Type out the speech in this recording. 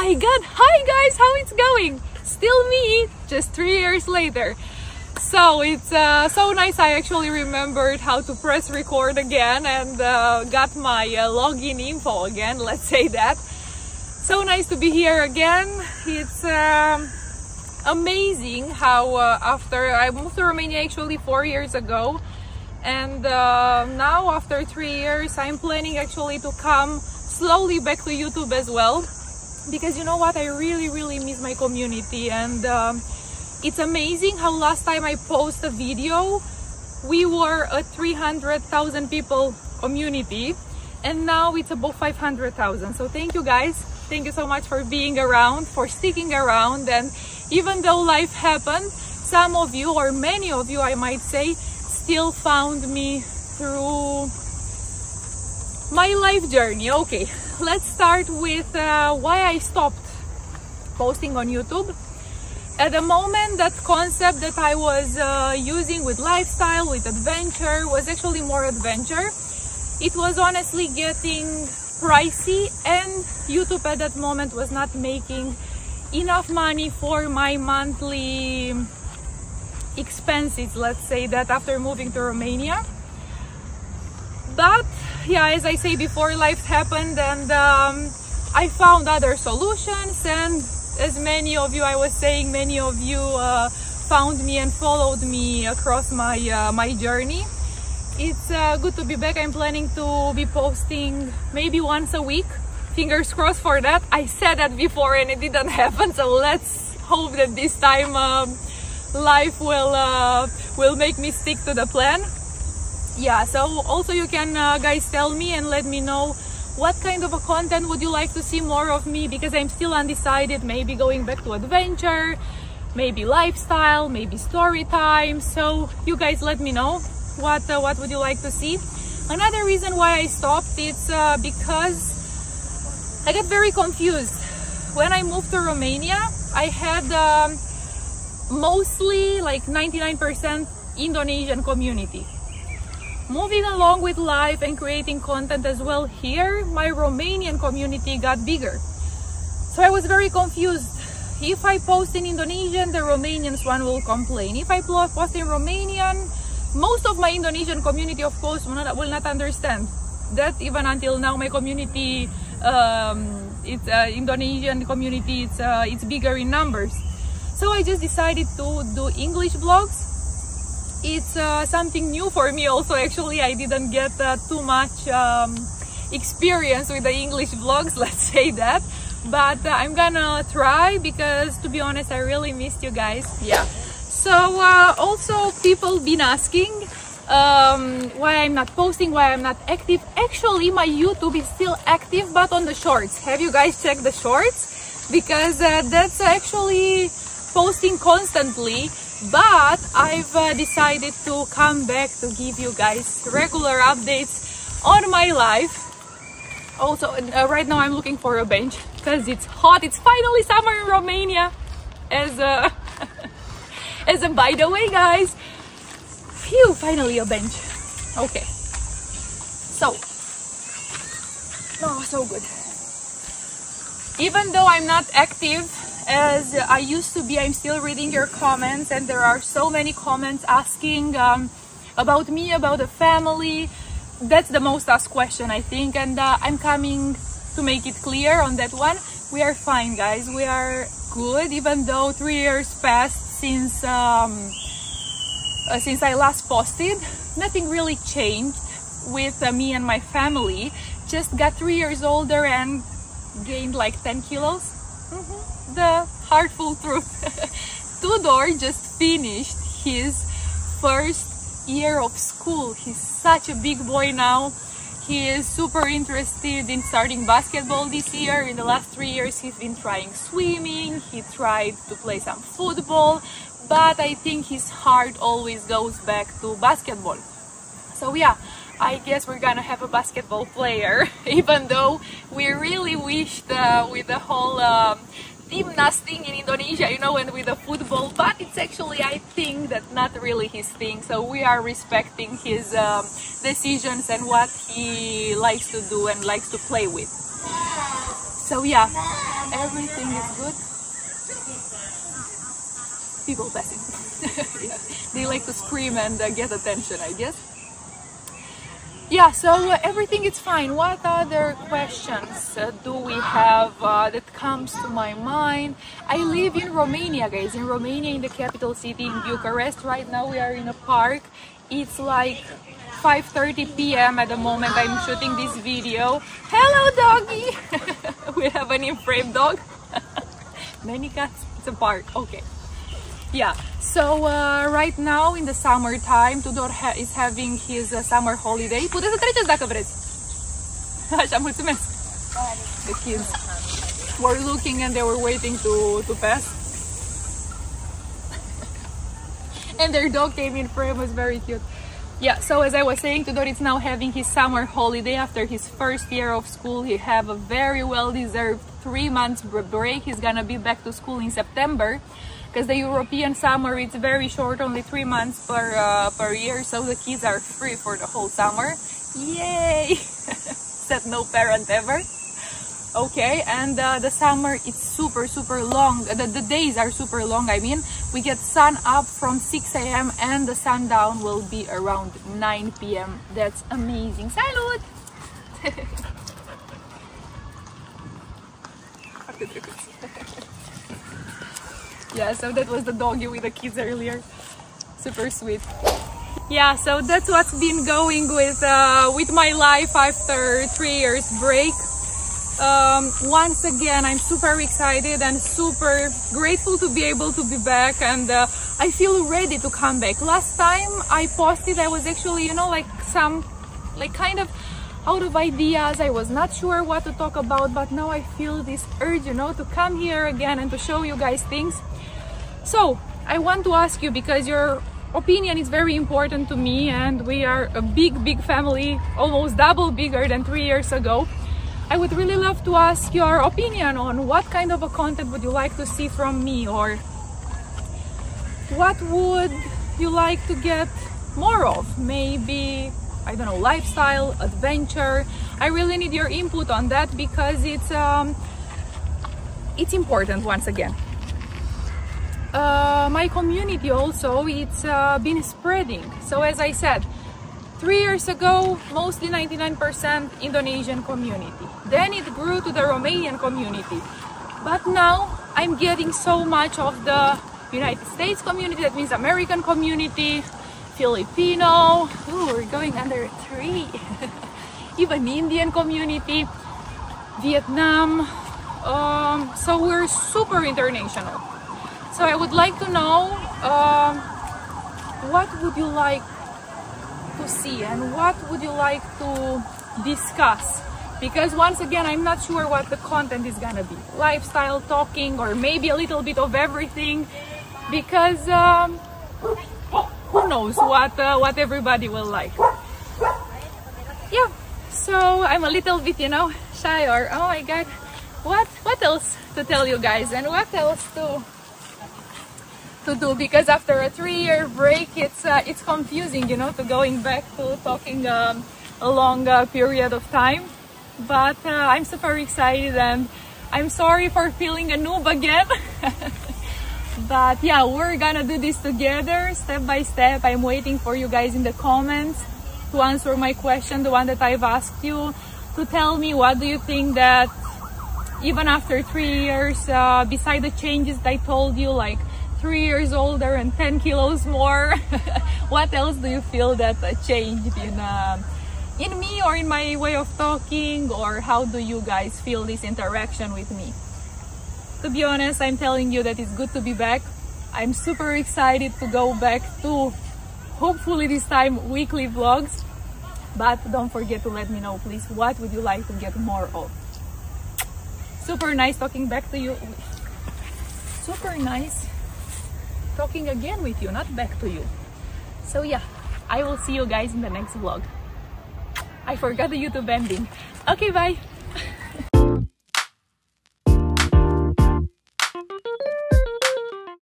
my god, hi guys, how it's going? Still me, just 3 years later. So it's so nice. I actually remembered how to press record again and got my login info again, let's say that. So nice to be here again. It's amazing how after I moved to Romania actually 4 years ago, and now after 3 years I'm planning actually to come slowly back to YouTube as well, because you know what, I really miss my community. And it's amazing how last time I posted a video we were a 300,000 people community, and now it's above 500,000. So thank you guys, thank you so much for being around, for sticking around. And even though life happened, some of you, or many of you I might say, still found me through my life journey. Okay, let's start with why I stopped posting on YouTube. At the moment, that concept that I was using with lifestyle, with adventure, was actually more adventure. It was honestly getting pricey, and YouTube at that moment was not making enough money for my monthly expenses, let's say that, after moving to Romania. But yeah, as I say before, life happened, and I found other solutions. And as many of you, I was saying, many of you found me and followed me across my my journey. It's good to be back. I'm planning to be posting maybe once a week. Fingers crossed for that. I said that before and it didn't happen, so let's hope that this time life will make me stick to the plan. Yeah, so also you can guys tell me and let me know what kind of a content would you like to see more of me, because I'm still undecided. Maybe going back to adventure, maybe lifestyle, maybe story time. So you guys let me know what would you like to see. Another reason why I stopped, it's because I got very confused. When I moved to Romania, I had mostly like 99% Indonesian community. Moving along with life and creating content as well here, my Romanian community got bigger. So I was very confused. If I post in Indonesian, the Romanians one will complain. If I post in Romanian, most of my Indonesian community, of course, will not understand. That even until now, my community, Indonesian community, it's bigger in numbers. So I just decided to do English vlogs. It's something new for me also. Actually, I didn't get too much experience with the English vlogs, let's say that. But I'm gonna try, because to be honest, I really missed you guys. Yeah. So also people been asking why I'm not posting, why I'm not active. Actually, my YouTube is still active, but on the shorts. Have you guys checked the shorts? Because that's actually posting constantly. But I've decided to come back to give you guys regular updates on my life. Also, right now I'm looking for a bench because it's hot. It's finally summer in Romania. As a by the way, guys, phew, finally a bench. Okay. So, oh, so good. Even though I'm not active as I used to be, I'm still reading your comments, and there are so many comments asking about me, about the family. That's the most asked question, I think, and I'm coming to make it clear on that one. We are fine, guys. We are good, even though 3 years passed since I last posted. Nothing really changed with me and my family. Just got 3 years older and gained like 10 kilos. The heartful truth. Tudor just finished his first year of school. He's such a big boy now. He is super interested in starting basketball this year. In the last 3 years, he's been trying swimming. He tried to play some football, but I think his heart always goes back to basketball. So yeah, I guess we're gonna have a basketball player, even though we really wished with the whole timnas thing in Indonesia, you know, and with the football, but it's actually, I think, that not really his thing. So we are respecting his decisions and what he likes to do and likes to play with. So yeah, everything is good. People passing. Yeah. They like to scream and get attention, I guess. Yeah, so everything is fine. What other questions do we have that comes to my mind? I live in Romania, guys. In Romania, in the capital city, in Bucharest. Right now we are in a park. It's like 5:30 p.m. at the moment I'm shooting this video. Hello, doggy! We have an in-frame dog. Many cats. It's a park. Okay. Yeah, so right now in the summertime, Tudor is having his summer holiday. Puteți să treceți dacă vreți. Așa, mulțumesc. The kids were looking and they were waiting to pass. And their dog came in frame, was very cute. Yeah, so as I was saying, Tudor is now having his summer holiday after his first year of school. He have a very well-deserved 3 months break. He's gonna be back to school in September. Because the European summer, it's very short, only 3 months per year, so the kids are free for the whole summer. Yay! Said no parent ever. Okay, and the summer, it's super long. The days are super long. I mean, we get sun up from 6 a.m. and the sundown will be around 9 p.m. That's amazing. Salut! Yeah, so that was the doggy with the kids earlier. Super sweet. Yeah, so that's what's been going with my life after 3 years break. Once again, I'm super excited and super grateful to be able to be back, and I feel ready to come back. Last time I posted, I was actually, you know, like kind of out of ideas. I was not sure what to talk about, but now I feel this urge, you know, to come here again and to show you guys things. So I want to ask you, because your opinion is very important to me and we are a big family, almost double bigger than 3 years ago. I would really love to ask your opinion on what kind of a content would you like to see from me, or what would you like to get more of? Maybe, I don't know, lifestyle, adventure. I really need your input on that because it's important once again. My community also, it's been spreading. So as I said, 3 years ago, mostly 99% Indonesian community. Then it grew to the Romanian community. But now I'm getting so much of the United States community, that means American community, Filipino, ooh, we're going under a tree, even Indian community, Vietnam, so we're super international. So I would like to know what would you like to see and what would you like to discuss, because once again I'm not sure what the content is gonna be, lifestyle, talking, or maybe a little bit of everything, because who knows what everybody will like. Yeah, so I'm a little bit, you know, shy, or oh my god, what else to tell you guys and what else to do, because after a 3-year break it's confusing, you know, to going back to talking a long period of time. But I'm super excited and I'm sorry for feeling a noob again. But yeah, we're gonna do this together step by step. I'm waiting for you guys in the comments to answer my question, the one that I've asked you, to tell me what do you think that even after 3 years, beside the changes that I told you, like 3 years older and 10 kilos more, what else do you feel that changed in me or in my way of talking, or how do you guys feel this interaction with me? To be honest, I'm telling you that it's good to be back. I'm super excited to go back to, hopefully this time, weekly vlogs. But don't forget to let me know, please, what would you like to get more of? Super nice talking back to you. Super nice talking again with you, not back to you. So yeah, I will see you guys in the next vlog. I forgot the YouTube ending. Okay, bye.